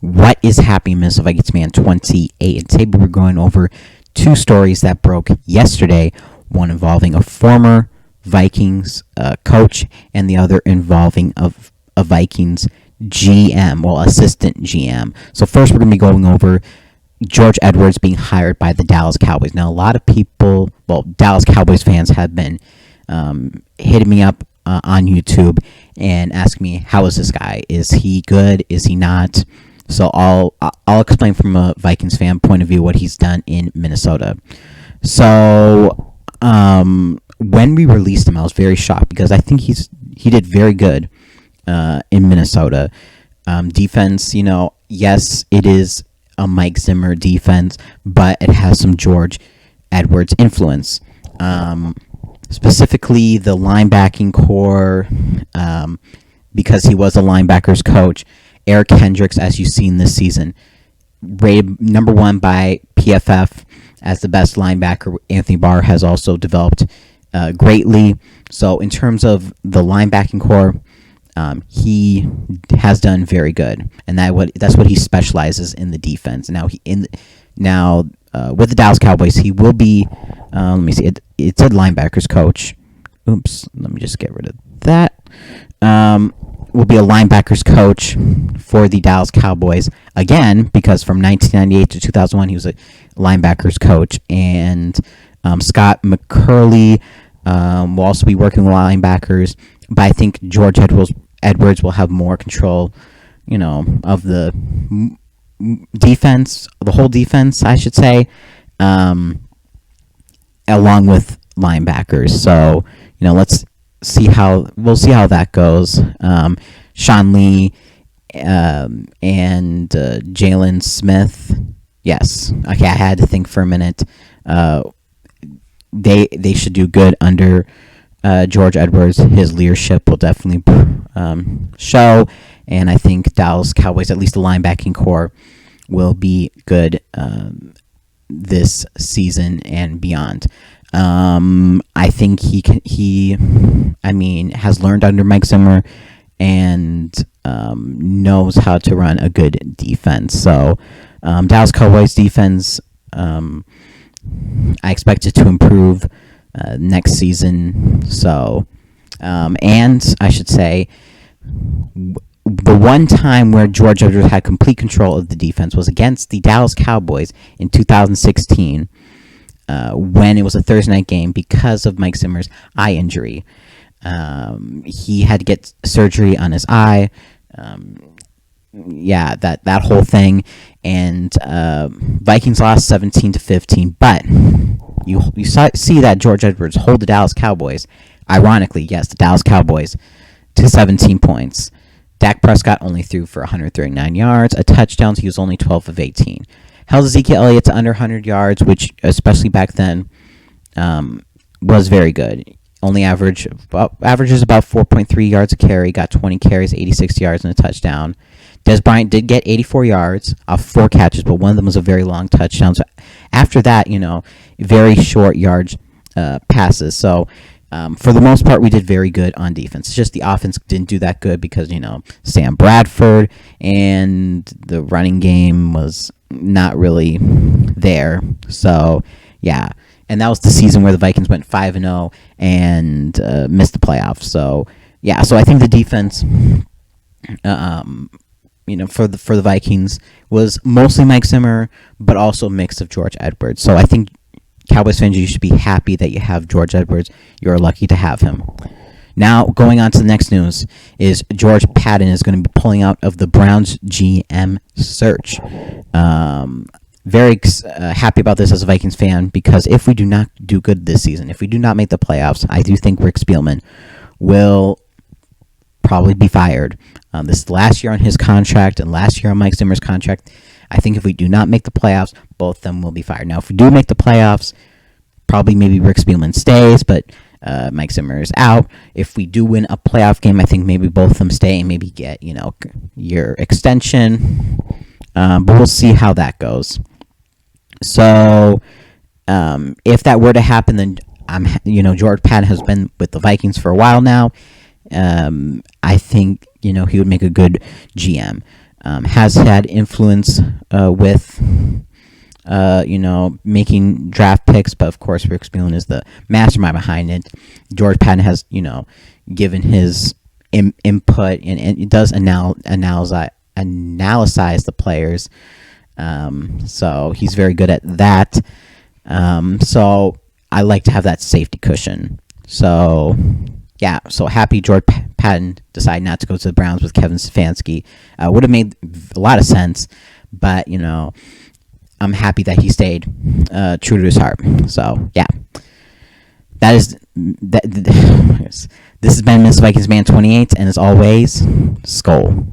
What is happening, Minnesota Vikings fan 28? And today we're going over two stories that broke yesterday, one involving a former Vikings coach and the other involving a Vikings GM, well, assistant GM. So first we're going to be going over George Edwards being hired by the Dallas Cowboys. Now, a lot of people, well, Dallas Cowboys fans have been hitting me up on YouTube and asking me, how is this guy? Is he good? Is he not? So I'll explain from a Vikings fan point of view what he's done in Minnesota. So when we released him, I was very shocked because I think he did very good in Minnesota. Defense, yes, it is a Mike Zimmer defense, but it has some George Edwards influence. Specifically, the linebacking core, because he was a linebackers coach. Eric Hendricks, as you've seen this season, rated number 1 by PFF as the best linebacker. Anthony Barr has also developed greatly. So in terms of the linebacking core, he has done very good, and that's what he specializes in, the defense. Now with the Dallas Cowboys, he will be. Let me see. It said linebackers coach. Oops. Let me just get rid of that. Will be a linebackers coach for the Dallas Cowboys again, because from 1998 to 2001 he was a linebackers coach, and Scott McCurley will also be working with linebackers. But I think George Edwards will have more control, of the defense, the whole defense, I should say, along with linebackers. So let's see how that goes. Sean Lee and Jalen Smith. Yes. Okay, I had to think for a minute. They should do good under George Edwards. His leadership will definitely show, and I think Dallas Cowboys, at least the linebacking core, will be good this season and beyond. I think he has learned under Mike Zimmer and knows how to run a good defense. So Dallas Cowboys defense, I expect it to improve next season. So, and I should say, the one time where George Edwards had complete control of the defense was against the Dallas Cowboys in 2016. When it was a Thursday night game because of Mike Zimmer's eye injury. He had to get surgery on his eye. That whole thing. And Vikings lost 17-15. But you see that George Edwards hold the Dallas Cowboys. Ironically, yes, the Dallas Cowboys to 17 points. Dak Prescott only threw for 139 yards, a touchdown. So he was only 12 of 18. Held Ezekiel Elliott to under 100 yards, which, especially back then, was very good. Only averages about 4.3 yards a carry, got 20 carries, 86 yards, and a touchdown. Dez Bryant did get 84 yards off 4 catches, but one of them was a very long touchdown. So after that, very short yards passes. So for the most part, we did very good on defense. It's just the offense didn't do that good because, Sam Bradford, and the running game was not really there. So, yeah. And that was the season where the Vikings went 5-0 and missed the playoffs. So, yeah. So I think the defense, for the Vikings was mostly Mike Zimmer, but also a mix of George Edwards. So I think Cowboys fans, you should be happy that you have George Edwards. You're lucky to have him. Now, going on to the next news is George Paton is going to be pulling out of the Browns GM search. Very happy about this as a Vikings fan, because if we do not do good this season, if we do not make the playoffs, I do think Rick Spielman will probably be fired. This is the last year on his contract and last year on Mike Zimmer's contract. I think if we do not make the playoffs, both of them will be fired. Now, if we do make the playoffs, probably maybe Rick Spielman stays, but Mike Zimmer is out. If we do win a playoff game, I think maybe both of them stay and maybe get, your extension. But we'll see how that goes. So, if that were to happen, then George Paton has been with the Vikings for a while now. I think he would make a good GM. has had influence with making draft picks, but of course Rick Spielman is the mastermind behind it. George Patton has, given his input and it does analyze the players. So he's very good at that. So I like to have that safety cushion. So yeah, so happy George Patton decided not to go to the Browns with Kevin Stefanski. Would have made a lot of sense, but I'm happy that he stayed true to his heart. So yeah, that is that. This has been Miss Vikings Man 28, and as always, Skol.